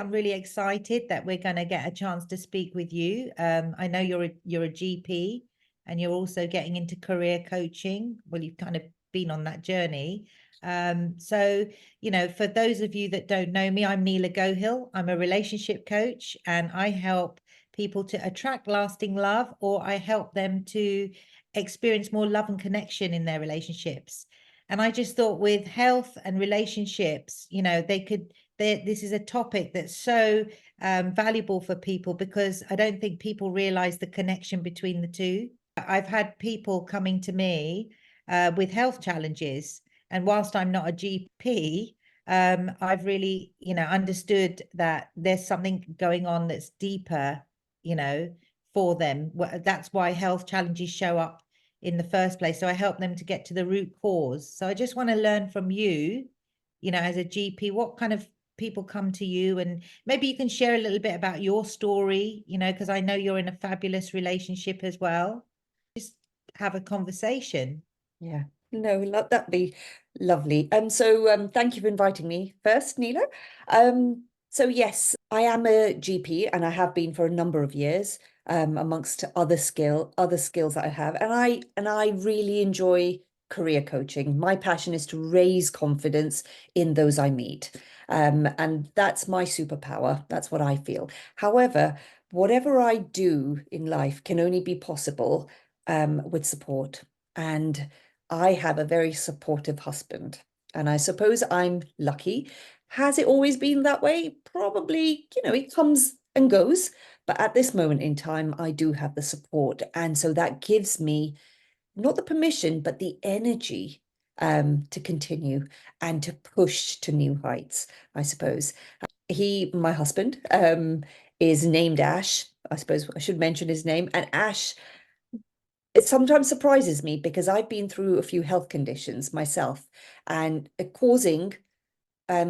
I'm really excited that we're going to get a chance to speak with you. I know you're a GP and you're also getting into career coaching. Well, you've kind of been on that journey. So, for those of you that don't know me, I'm Neela Gohil. I'm a relationship coach and I help people to attract lasting love, or I help them to experience more love and connection in their relationships. And I just thought with health and relationships, this is a topic that's so valuable for people, because I don't think people realize the connection between the two. I've had people coming to me with health challenges, and whilst I'm not a GP, I've really, understood that there's something going on that's deeper, for them. That's why health challenges show up in the first place. So I help them to get to the root cause. So I just want to learn from you, as a GP, what kind of people come to you, and maybe you can share a little bit about your story, because I know you're in a fabulous relationship as well. Just have a conversation. Yeah, no, that'd be lovely. Thank you for inviting me first, Neela. So yes, I am a GP and I have been for a number of years, amongst other skills that I have. And I really enjoy career coaching. My passion is to raise confidence in those I meet. And that's my superpower. That's what I feel. However, whatever I do in life can only be possible, with support. And I have a very supportive husband, and I suppose I'm lucky. Has it always been that way? Probably, it comes and goes. But at this moment in time, I do have the support. And so that gives me not the permission, but the energy, to continue and to push to new heights, I suppose. My husband, is named Ash. I suppose I should mention his name. And Ash, it sometimes surprises me because I've been through a few health conditions myself, and causing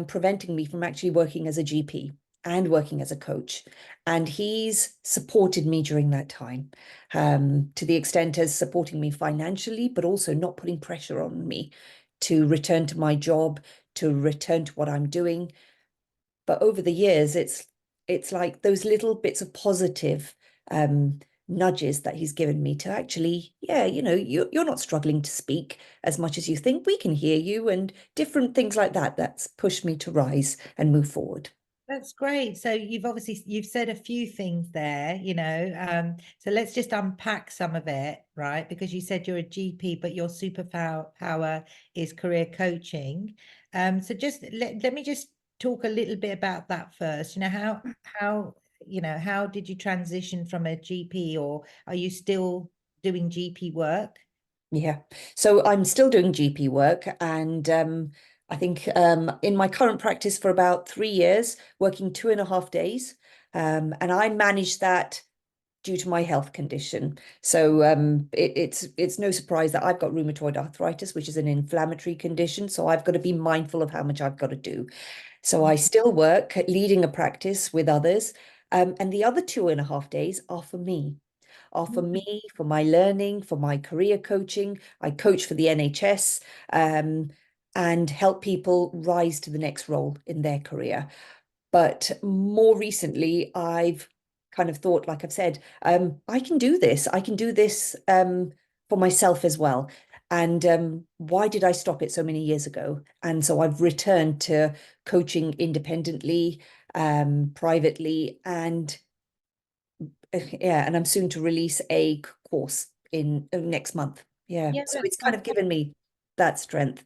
preventing me from actually working as a GP and working as a coach. And he's supported me during that time, to the extent as supporting me financially, but also not putting pressure on me to return to my job, to return to what I'm doing. But over the years, it's like those little bits of positive nudges that he's given me to actually, yeah, you're not struggling to speak as much as you think. We can hear you, and different things like that. That's pushed me to rise and move forward. That's great. So you've said a few things there, so let's just unpack some of it, right? Because you said you're a GP, but your superpower is career coaching. So just let me just talk a little bit about that first. How did you transition from a GP, or are you still doing GP work? Yeah. So I'm still doing GP work, and I think, in my current practice for about 3 years, working 2.5 days. And I manage that due to my health condition. So it's no surprise that I've got rheumatoid arthritis, which is an inflammatory condition. So I've got to be mindful of how much I've got to do. So I still work leading a practice with others. And the other 2.5 days are for me, for my learning, for my career coaching. I coach for the NHS, and help people rise to the next role in their career. But more recently, I've kind of thought, like I've said, I can do this. I can do this, for myself as well. And why did I stop it so many years ago? And so I've returned to coaching independently, privately, and yeah, and I'm soon to release a course in next month. Yeah, Yeah, so that's it's kind of given me that strength.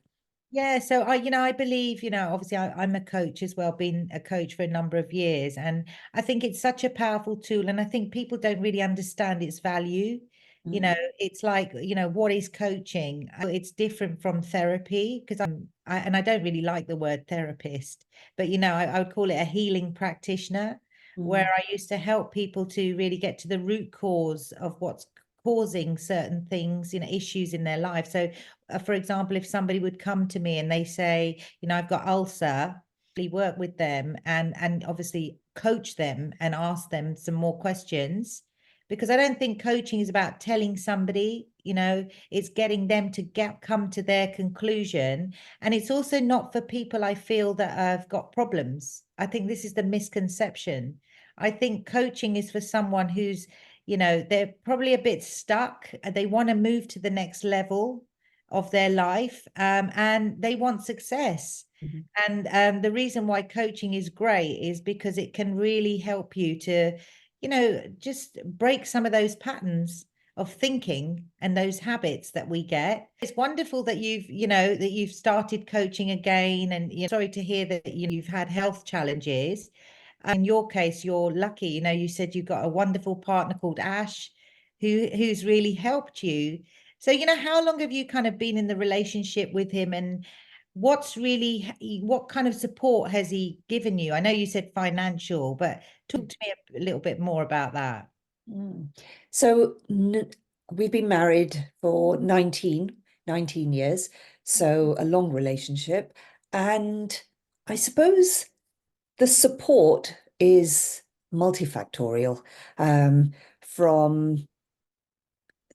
Yeah, so I believe, obviously I'm a coach as well, been a coach for a number of years, and I think it's such a powerful tool, and I think people don't really understand its value. It's like, what is coaching? It's different from therapy, because and I don't really like the word therapist, but I would call it a healing practitioner, where I used to help people to really get to the root cause of what's causing certain things, issues in their life. So for example, if somebody would come to me and they say, I've got ulcer, we work with them and obviously coach them and ask them some more questions, because I don't think coaching is about telling somebody, it's getting them to come to their conclusion. And it's also not for people, I feel, that have got problems. I think this is the misconception. I think coaching is for someone who's, they're probably a bit stuck. They want to move to the next level of their life, and they want success. Mhm. And the reason why coaching is great is because it can really help you to, just break some of those patterns of thinking and those habits that we get. It's wonderful that you've started coaching again, and sorry to hear that you've had health challenges. In your case, you're lucky. You said you got a wonderful partner called Ash, who's really helped you. So, how long have you kind of been in the relationship with him, and what kind of support has he given you? I know you said financial, but talk to me a little bit more about that. Mm. So we've been married for 19 years, so a long relationship. And I suppose the support is multifactorial, from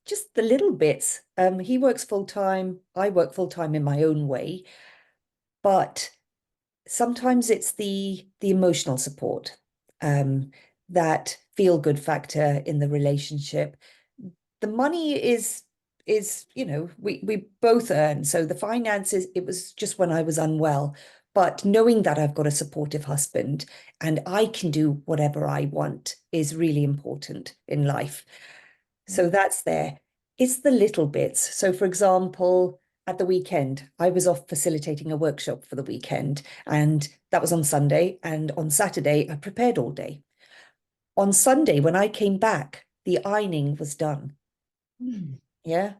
just the little bits. He works full time, I work full time in my own way, but sometimes it's the emotional support, that feel good factor in the relationship. The money is we both earn, so the finances, it was just when I was unwell. But knowing that I've got a supportive husband and I can do whatever I want is really important in life. So that's there. It's the little bits. So, for example, at the weekend, I was off facilitating a workshop for the weekend, and that was on Sunday. And on Saturday, I prepared all day. On Sunday, when I came back, the ironing was done. Yeah.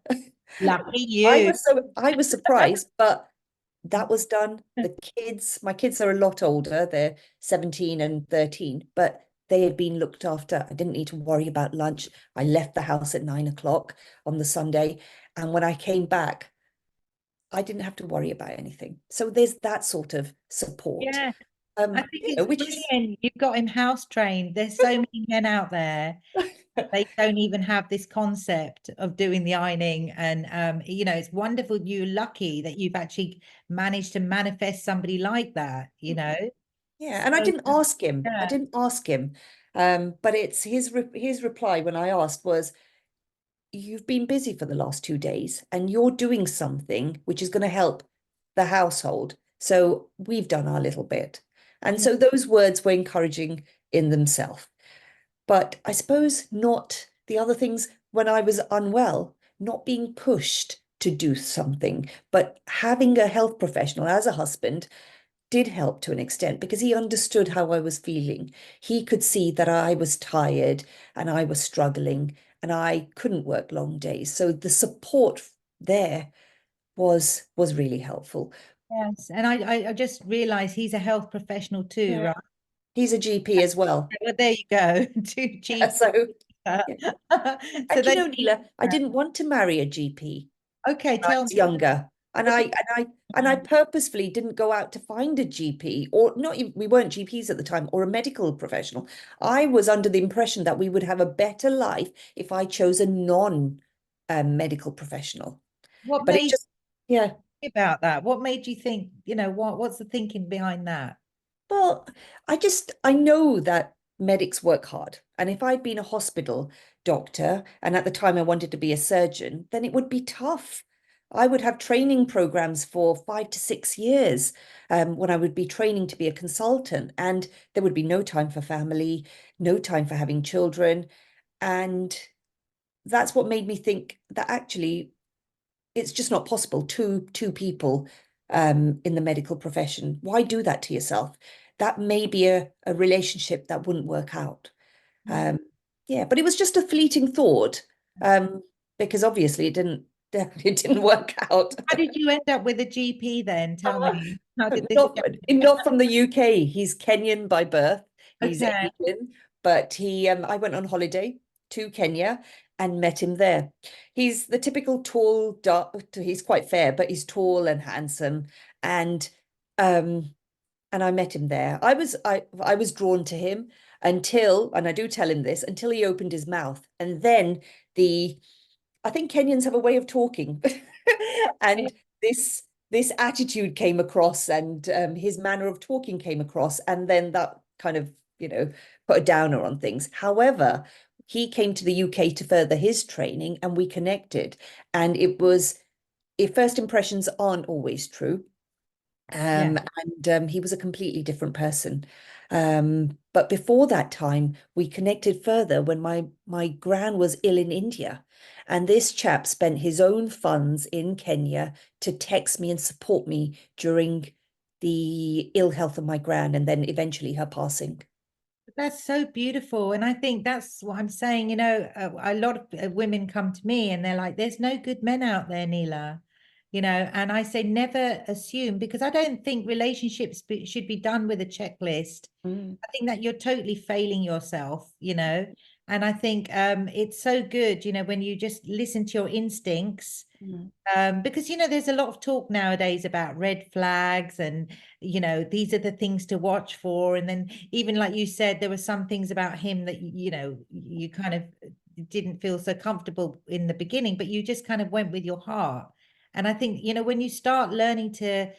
Lucky I you. was surprised, but that was done. My kids are a lot older. They're 17 and 13, but they had been looked after. I didn't need to worry about lunch. I left the house at 9 o'clock on the Sunday. And when I came back, I didn't have to worry about anything. So there's that sort of support, Yeah, I think it's which is, brilliant. You've got him house trained. There's so many men out there, they don't even have this concept of doing the ironing. And it's wonderful. You're lucky that you've actually managed to manifest somebody like that, yeah. And I So didn't ask him. I yeah. didn't ask him. But it's his reply when I asked was, you've been busy for the last 2 days and you're doing something which is going to help the household. So we've done our little bit. And Yeah. so those words were encouraging in themselves. But I suppose not the other things when I was unwell, not being pushed to do something, but having a health professional as a husband did help to an extent because he understood how I was feeling. He could see that I was tired and I was struggling and I couldn't work long days. So the support there was really helpful. Yes, and I just realized he's a health professional too, Yeah. right? He's a GP as well. Well, there you go. Two G. So, yeah. So And you they, know, Neela, I didn't want to marry a GP okay, when I tell was me. younger. And I purposefully didn't go out to find a GP, or not even, we weren't GPs at the time, or a medical professional. I was under the impression that we would have a better life if I chose a non medical professional. What But it made just, yeah. you about that? What made you think, what's the thinking behind that? Well, I know that medics work hard. And if I'd been a hospital doctor, and at the time I wanted to be a surgeon, then it would be tough. I would have training programs for 5 to 6 years, when I would be training to be a consultant, and there would be no time for family, no time for having children. And that's what made me think that actually it's just not possible. Two people in the medical profession. Why do that to yourself? That may be a relationship that wouldn't work out. Mm. Um, yeah, but it was just a fleeting thought, because obviously it didn't it didn't work out. How did you end up with a GP then? Tell me. How did this Not, go? not from the UK. He's Kenyan by birth. He's Okay. Asian, but I went on holiday to Kenya and met him there. He's the typical tall, dark, he's quite fair, but he's tall and handsome. And um, and I met him there. I was drawn to him. until, and I do tell him this, until he opened his mouth. And then I think Kenyans have a way of talking. And this attitude came across, and his manner of talking came across, and then that kind of, put a downer on things. However, he came to the UK to further his training, and we connected. And if first impressions aren't always true. Yeah. And he was a completely different person. But before that time, we connected further when my gran was ill in India. And this chap spent his own funds in Kenya to text me and support me during the ill health of my gran, and then eventually her passing. That's so beautiful. And I think that's what I'm saying. A lot of women come to me and they're like, there's no good men out there, Neela. And I say, never assume, because I don't think relationships should be done with a checklist. Mm, I think that you're totally failing yourself. And I think it's so good, when you just listen to your instincts. mm, Because there's a lot of talk nowadays about red flags, and these are the things to watch for. And then even like you said, there were some things about him that you kind of didn't feel so comfortable in the beginning, but you just kind of went with your heart. And I think when you start learning to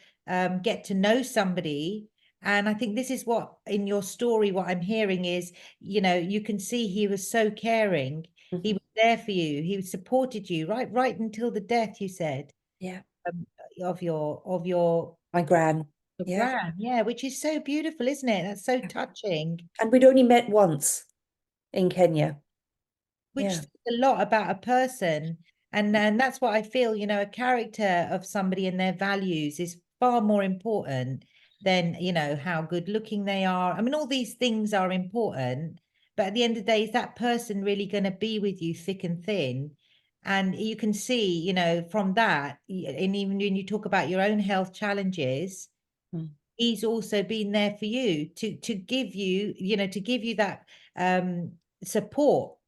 get to know somebody, and I think this is what in your story, what I'm hearing is, you can see he was so caring. He mhm. was there for you. He supported you right until the death, you said, Yeah, um, of your my gran. Yeah. gran. Yeah, which is so beautiful, isn't it? That's so Yeah. touching. And we'd only met once in Kenya. Which Yeah. says a lot about a person. And that's what I feel, a character of somebody and their values is far more important than, how good looking they are. I mean, all these things are important, but at the end of the day, is that person really going to be with you thick and thin? And you can see, from that, and even when you talk about your own health challenges, Mm, he's also been there for you to give you, to give you that support,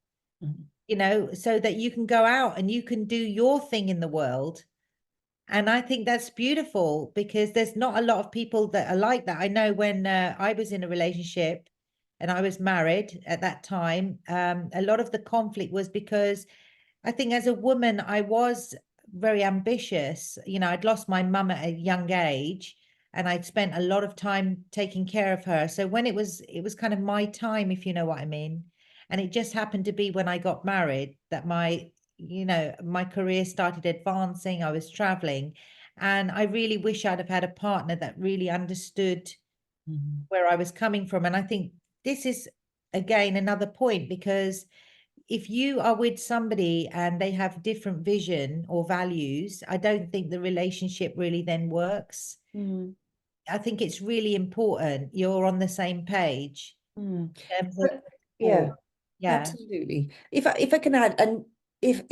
mm, so that you can go out and you can do your thing in the world. And I think that's beautiful because there's not a lot of people that are like that. I know when I was in a relationship and I was married at that time, a lot of the conflict was because I think as a woman, I was very ambitious. I'd lost my mum at a young age and I'd spent a lot of time taking care of her. So when it was kind of my time, if you know what I mean. And it just happened to be when I got married that my career started advancing. I was traveling. And I really wish I'd have had a partner that really understood mm, where I was coming from. And I think this is again another point because if you are with somebody and they have different vision or values, I don't think the relationship really then works. mm, I think it's really important you're on the same page mm. in terms of But yeah, support. Yeah. absolutely. If I can add, and if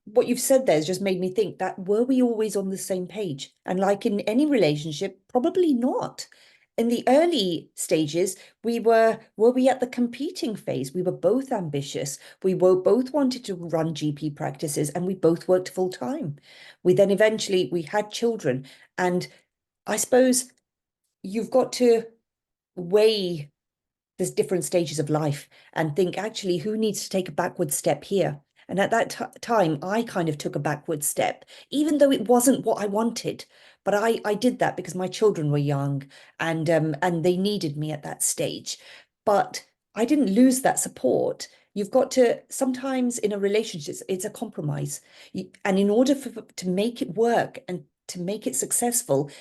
what you've said there has just made me think that were we always on the same page? And like in any relationship, probably not. In the early stages, were we at the competing phase? We were both ambitious. We were both wanted to run GP practices, and we both worked full time. We then eventually we had children, and I suppose you've got to weigh there's different stages of life and think actually who needs to take a backward step here. And at that time I kind of took a backward step, even though it wasn't what I wanted, but I did that because my children were young, and they needed me at that stage. But I didn't lose that support. You've got to sometimes in a relationship it's a compromise. And in order to make it work and to make it successful,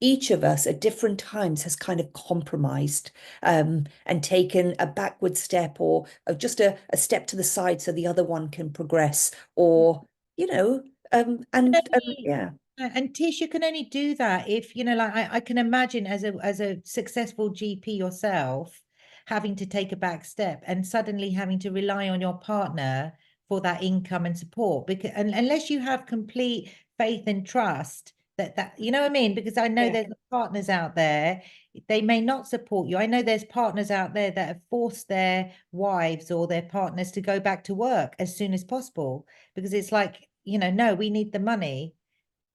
each of us at different times has kind of compromised, and taken a backward step, or just a step to the side so the other one can progress, or you know Only- yeah. And Tish, you can only do that if, like I can imagine as a successful GP yourself, having to take a back step and suddenly having to rely on your partner for that income and support. Because unless you have complete faith and trust that you know what I mean? Because I know Yeah. there's partners out there, they may not support you. I know there's partners out there that have forced their wives or their partners to go back to work as soon as possible because it's like, no, we need the money.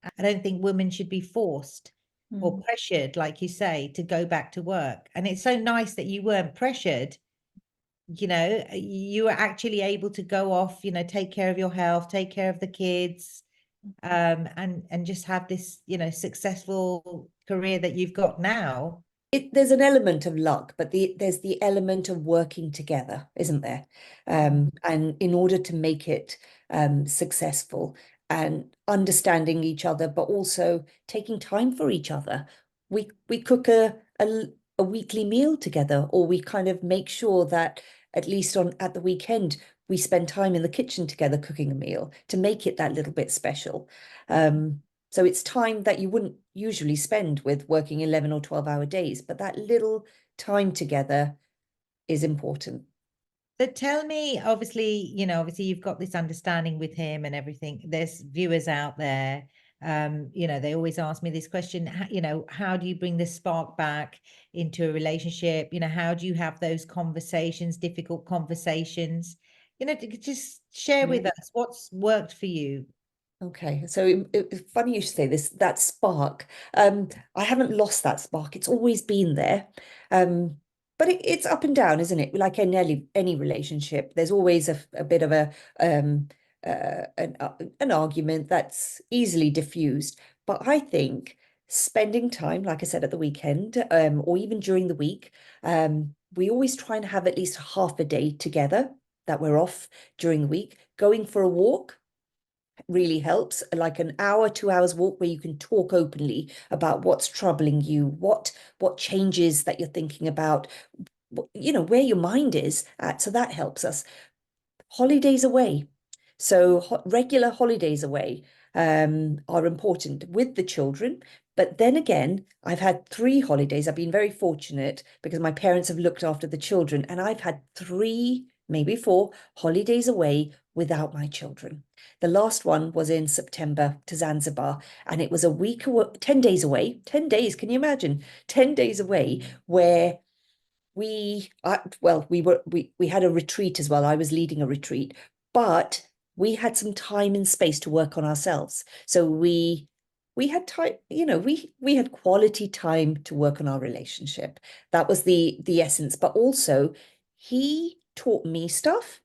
I don't think women should be forced or Mm. pressured, like you say, to go back to work. And it's so nice that you weren't pressured. you are actually able to go off, take care of your health, take care of the kids, and just have this, successful career that you've got now. There's an element of luck, but there's the element of working together, isn't there? And in order to make it successful and understanding each other, but also taking time for each other. We cook a weekly meal together, or we kind of make sure that at least at the weekend we spend time in the kitchen together cooking a meal to make it that little bit special. So it's time that you wouldn't usually spend with working 11 or 12-hour days, but that little time together is important. So tell me, obviously you've got this understanding with him and everything. There's viewers out there, they always ask me this question, how do you bring the spark back into a relationship? How do you have those conversations, difficult conversations? Just share with us what's worked for you. Okay, so it's funny you should say this, that spark. I haven't lost that spark. It's always been there. But it's up and down, isn't it? Like in any relationship, there's always a bit of an argument that's easily diffused. But I think spending time, like I said, at the weekend, or even during the week, we always try and have at least half a day together that we're off during the week, going for a walk really helps, like an hour, 2 hours walk where you can talk openly about what's troubling you, what changes that you're thinking about, where your mind is at. So that helps us. Holidays away. So regular holidays away are important with the children. But then again, I've had 3 holidays. I've been very fortunate because my parents have looked after the children, and I've had 3, maybe 4 holidays away without my children. The last one was in September to Zanzibar, and it was a week, 10 days away. 10 days, can you imagine? 10 days away where we had a retreat as well. I was leading a retreat, but we had some time and space to work on ourselves. So we had time, we had quality time to work on our relationship. That was the essence. But also he taught me stuff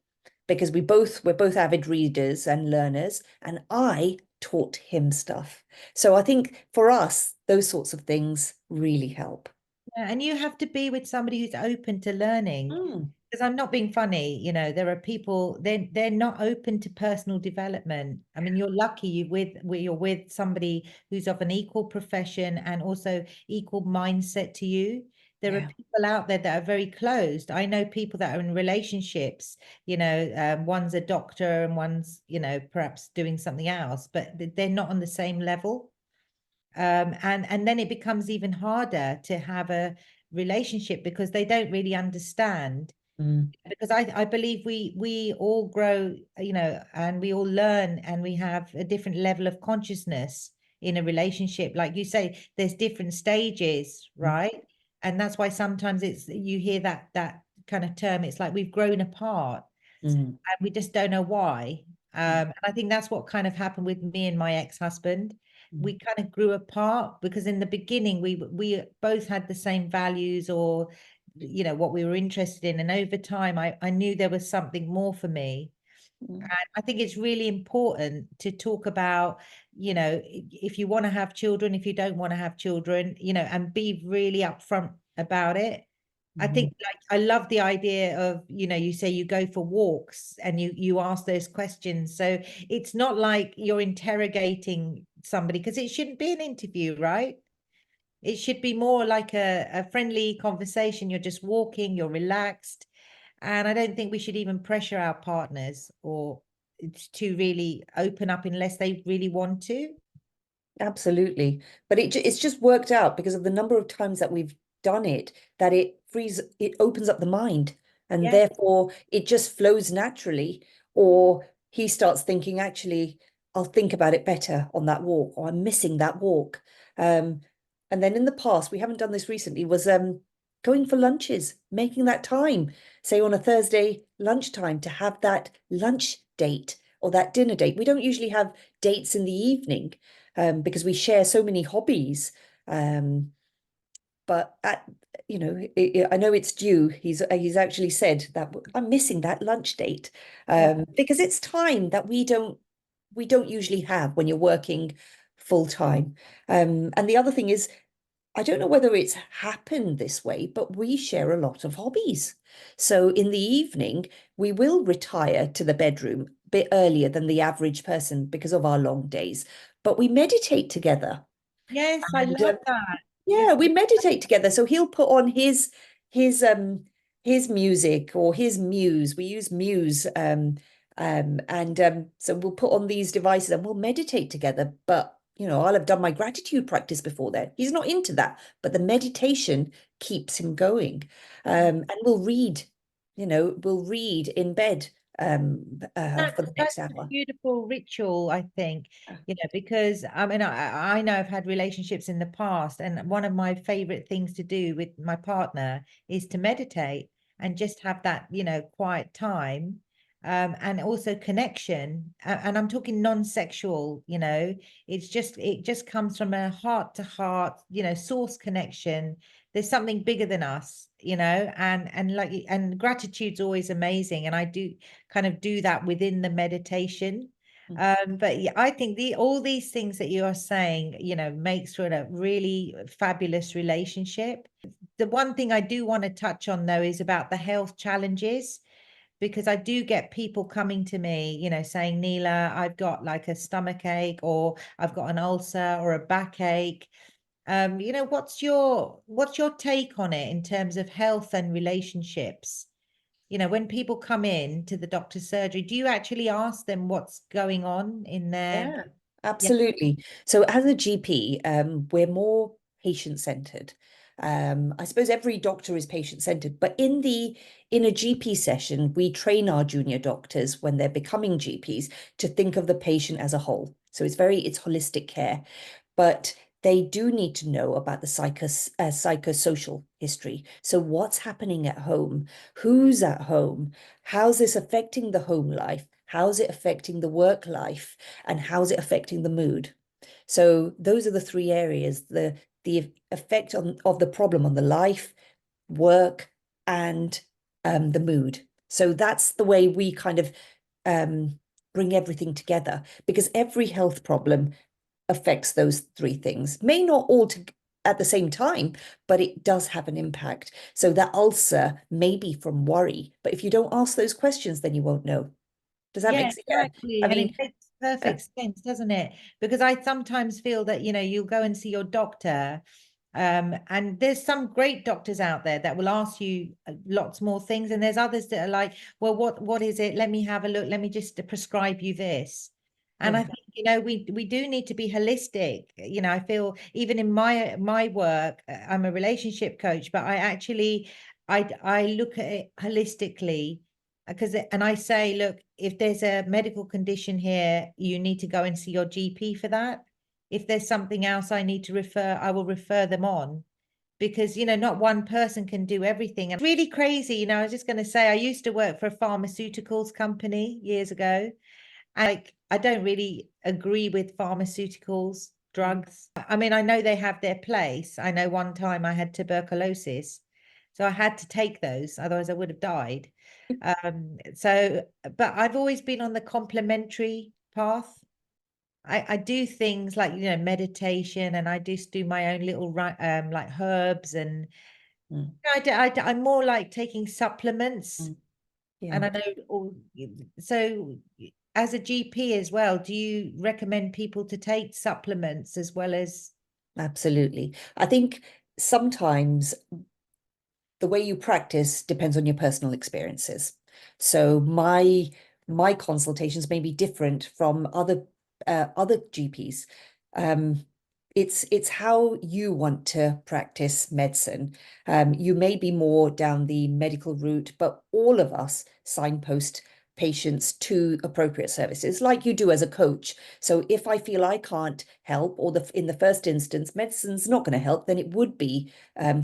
because we're both avid readers and learners, and I taught him stuff. So I think for us, those sorts of things really help. Yeah, and you have to be with somebody who's open to learning. Mm, Because I'm not being funny, there are people, they're not open to personal development. I mean, you're lucky you're with somebody who's of an equal profession and also equal mindset to you. There are yeah. people out there that are very closed. I know people that are in relationships, one's a doctor and one's, perhaps doing something else, but they're not on the same level. And then it becomes even harder to have a relationship because they don't really understand. Mm, Because I believe we all grow, and we all learn, and we have a different level of consciousness in a relationship. Like you say, there's different stages, mm, right? And that's why sometimes you hear that kind of term, it's like we've grown apart mm, and we just don't know why. mm, And I think that's what kind of happened with me and my ex-husband. mm, We kind of grew apart because in the beginning we both had the same values, or what we were interested in, and over time I knew there was something more for me. mm, And I think it's really important to talk about, if you want to have children, if you don't want to have children, and be really upfront about it. I mm, think, like, I love the idea of, you say you go for walks and you ask those questions. So it's not like you're interrogating somebody, because it shouldn't be an interview, right? It should be more like a friendly conversation. You're just walking, you're relaxed. And I don't think we should even pressure our partners or to really open up unless they really want to. Absolutely. But it's just worked out because of the number of times that we've done it, that it opens up the mind, and Yeah. therefore it just flows naturally. Or he starts thinking, actually, I'll think about it better on that walk, or I'm missing that walk. Um, and then in the past, we haven't done this recently, was going for lunches, making that time, say on a Thursday lunchtime, to have that lunch date or that dinner date. We don't usually have dates in the evening because we share so many hobbies. But I know it's due. He's actually said that I'm missing that lunch date, Yeah. because it's time that we don't usually have when you're working full time. And the other thing is, I don't know whether it's happened this way, but we share a lot of hobbies. So in the evening, we will retire to the bedroom a bit earlier than the average person because of our long days, but we meditate together. Yes, I And love that. yeah, we meditate together. So he'll put on his music or his muse. We use muse, and so we'll put on these devices and we'll meditate together. But I'll have done my gratitude practice before then. He's not into that, but the meditation keeps him going. And we'll read in bed for That's the such next a hour. beautiful ritual, I think, because I mean, I know I've had relationships in the past, and one of my favorite things to do with my partner is to meditate and just have that, quiet time, and also connection. And I'm talking non-sexual, it just comes from a heart to heart, source connection. There's something bigger than us, and gratitude's always amazing. And I do kind of do that within the meditation. But yeah, I think all these things that you are saying, makes for a really fabulous relationship. The one thing I do want to touch on though is about the health challenges, because I do get people coming to me, saying, Neela, I've got like a stomach ache, or I've got an ulcer or a backache. What's your take on it in terms of health and relationships? When people come in to the doctor's surgery, do you actually ask them what's going on in their, Yeah, yeah, absolutely. So as a GP, we're more patient-centered. I suppose every doctor is patient-centered, but in a GP session, we train our junior doctors when they're becoming GPs to think of the patient as a whole. So it's holistic care, but they do need to know about the psychosocial history. So what's happening at home? Who's at home? How's this affecting the home life? How's it affecting the work life? And how's it affecting the mood? So those are the three areas, the effect of the problem on the life, work, and the mood. So that's the way we kind of bring everything together, because every health problem affects those three things. May not all at the same time, but it does have an impact. So that ulcer may be from worry, but if you don't ask those questions, then you won't know. Does that yeah, make sense? Yeah. exactly. I And it mean, makes yeah, perfect sense, doesn't it? Because I sometimes feel that, you'll go and see your doctor. And there's some great doctors out there that will ask you lots more things, and there's others that are like, well, what is it? Let me have a look. Let me just prescribe you this. And I yeah. think, we do need to be holistic. I feel even in my work, I'm a relationship coach, but I look at it holistically, and I say, look, if there's a medical condition here, you need to go and see your GP for that. If there's something else I need to refer, I will refer them on, because not one person can do everything. And really crazy, I was just going to say, I used to work for a pharmaceuticals company years ago. I don't really agree with pharmaceuticals, drugs. I mean, I know they have their place. I know one time I had tuberculosis, so I had to take those, otherwise I would have died. But I've always been on the complementary path. I do things like, meditation, and I just do my own little like herbs, and Mm, I'm more like taking supplements. mm, yeah. And I know so as a GP as well, do you recommend people to take supplements as well as? Absolutely. I think sometimes the way you practice depends on your personal experiences. So my consultations may be different from other GPs. Um, it's how you want to practice medicine. You may be more down the medical route, but all of us signpost patients to appropriate services like you do as a coach. So if I feel I can't help, or in the first instance, medicine's not going to help, then it would be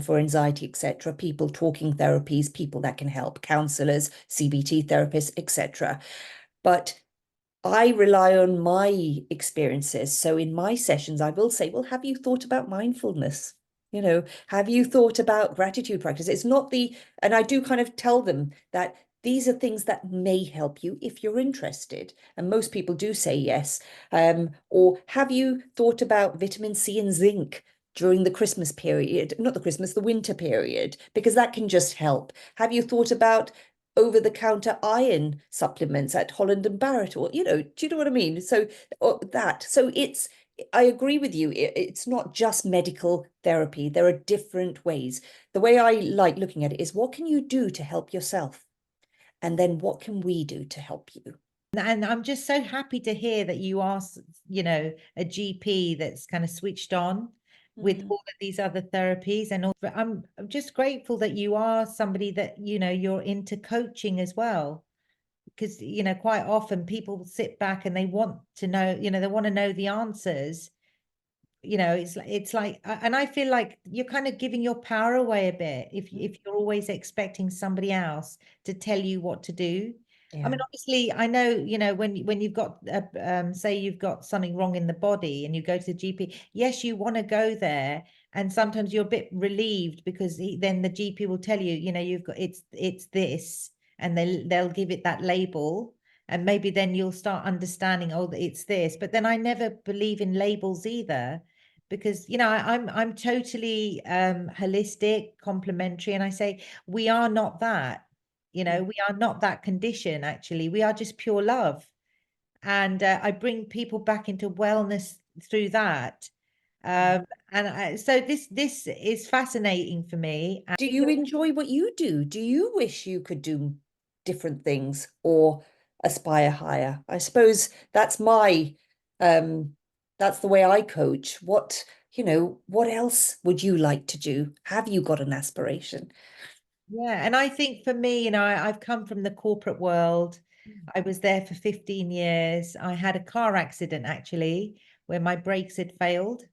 for anxiety, etc. People talking therapies, people that can help, counselors, CBT therapists, etc. But I rely on my experiences. So in my sessions, I will say, well, have you thought about mindfulness? You know, have you thought about gratitude practice? It's not the, and I do kind of tell them that these are things that may help you if you're interested. And most people do say yes. Or have you thought about vitamin C and zinc during the Christmas period? Not the Christmas, the winter period, because that can just help. Have you thought about over-the-counter iron supplements at Holland and Barrett? Or, you know, do you know what I mean? So that. So it's, I agree with you. It's not just medical therapy. There are different ways. The way I like looking at it is, what can you do to help yourself? And then what can we do to help you? And I'm just so happy to hear that you are, a GP that's kind of switched on with all of these other therapies. And also, I'm just grateful that you are somebody that, you're into coaching as well. Because, quite often people sit back and they want to know, they want to know the answers. It's like, and I feel like you're kind of giving your power away a bit if you're always expecting somebody else to tell you what to do. I mean, Yeah. obviously, I know, when you've got, say you've got something wrong in the body and you go to the GP, yes, you want to go there. And sometimes you're a bit relieved because then the GP will tell you, you've got, it's this, and they'll give it that label. And maybe then you'll start understanding, oh, it's this. But then I never believe in labels either, because I'm totally holistic, complementary, and I say we are not that. We are not that condition. Actually, we are just pure love, and I bring people back into wellness through that. So this is fascinating for me. Do you enjoy what you do? Do you wish you could do different things or aspire higher? I suppose that's my that's the way I coach. What, what else would you like to do? Have you got an aspiration? Yeah, and I think for me, I've come from the corporate world. I was there for 15 years. I had a car accident actually where my brakes had failed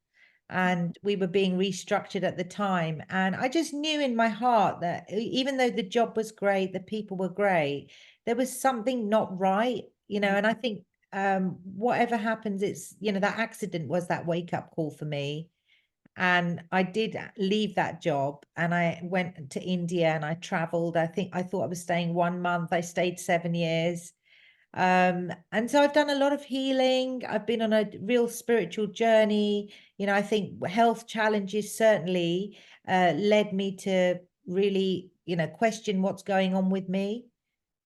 and we were being restructured at the time. And I just knew in my heart that even though the job was great, the people were great, there was something not right, and I think whatever happens, it's, that accident was that wake up call for me. And I did leave that job and I went to India and I traveled. I thought I was staying 1 month. I stayed 7 years. And so I've done a lot of healing. I've been on a real spiritual journey. I think health challenges certainly led me to really, question what's going on with me.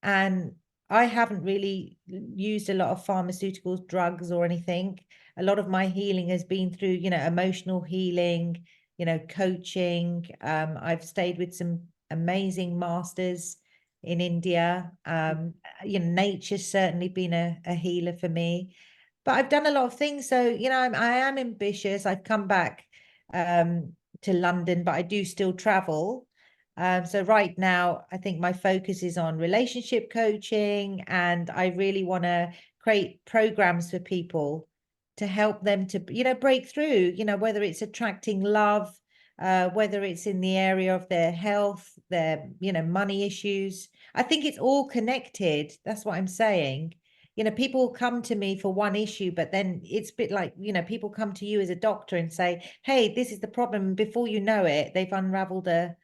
And I haven't really used a lot of pharmaceuticals, drugs, or anything. A lot of my healing has been through, emotional healing, coaching. I've stayed with some amazing masters in India. Nature's certainly been a healer for me. But I've done a lot of things. So, I am ambitious. I've come back to London, but I do still travel. So right now, I think my focus is on relationship coaching, and I really want to create programs for people to help them to, break through, whether it's attracting love, whether it's in the area of their health, their, money issues. I think it's all connected. That's what I'm saying. People come to me for one issue, but then it's a bit like, people come to you as a doctor and say, hey, this is the problem. Before you know it, they've unraveled a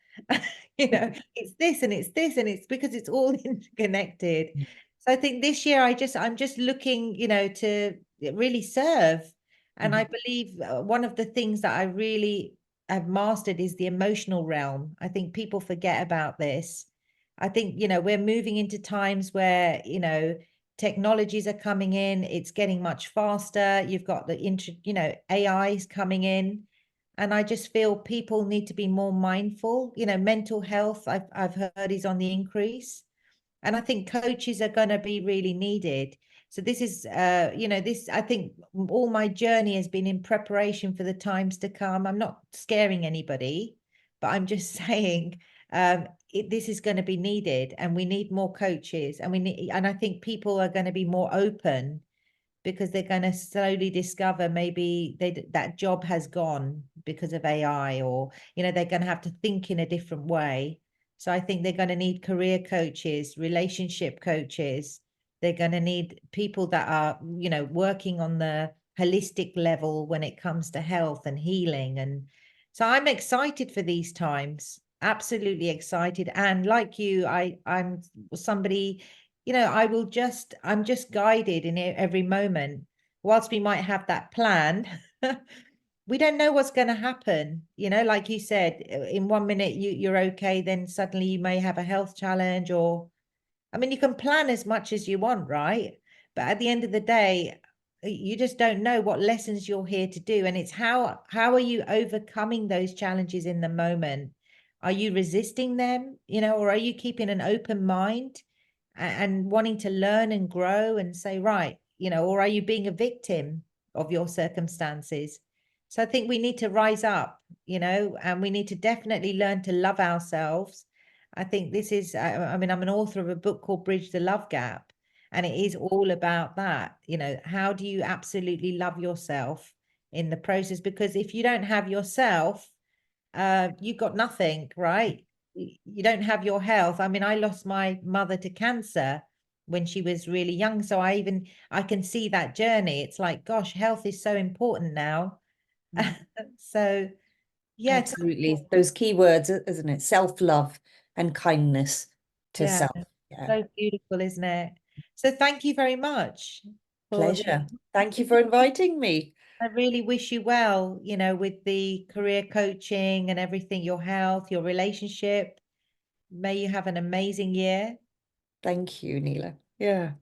it's this and it's this and it's because it's all interconnected. So I think this year I'm just looking, to really serve. And I believe one of the things that I really have mastered is the emotional realm. I think people forget about this. I think, we're moving into times where, technologies are coming in, it's getting much faster. You've got AI is coming in. And I just feel people need to be more mindful. Mental health, I've heard, is on the increase. And I think coaches are going to be really needed. So this is, this, I think all my journey has been in preparation for the times to come. I'm not scaring anybody, but I'm just saying this is going to be needed, and we need more coaches, and I think people are going to be more open because they're going to slowly discover maybe that job has gone because of AI, or they're going to have to think in a different way. So I think they're going to need career coaches, relationship coaches. They're going to need people that are working on the holistic level when it comes to health and healing, and So I'm excited for these times, absolutely excited. And like you, I'm somebody, I'm just guided in every moment. Whilst we might have that plan, we don't know what's going to happen. Like you said, in 1 minute you're okay, then suddenly you may have a health challenge, or I mean, you can plan as much as you want, right? But at the end of the day, you just don't know what lessons you're here to do. And it's how are you overcoming those challenges in the moment? Are you resisting them, or are you keeping an open mind and wanting to learn and grow and say, right, or are you being a victim of your circumstances? So I think we need to rise up, and we need to definitely learn to love ourselves. I think this is, I mean, I'm an author of a book called Bridge the Love Gap, and it is all about that. How do you absolutely love yourself in the process? Because if you don't have yourself, you've got nothing, right? You don't have your health. I mean, I lost my mother to cancer when she was really young. So I can see that journey. It's like, gosh, health is so important now. Mm. So, yeah, Absolutely. Those key words, isn't it? Self-love and kindness to yeah, self. Yeah. so beautiful, isn't it? So thank you very much for this. Pleasure. Thank you for inviting me. I really wish you well, with the career coaching and everything, your health, your relationship. May you have an amazing year. Thank you, Neela. Yeah.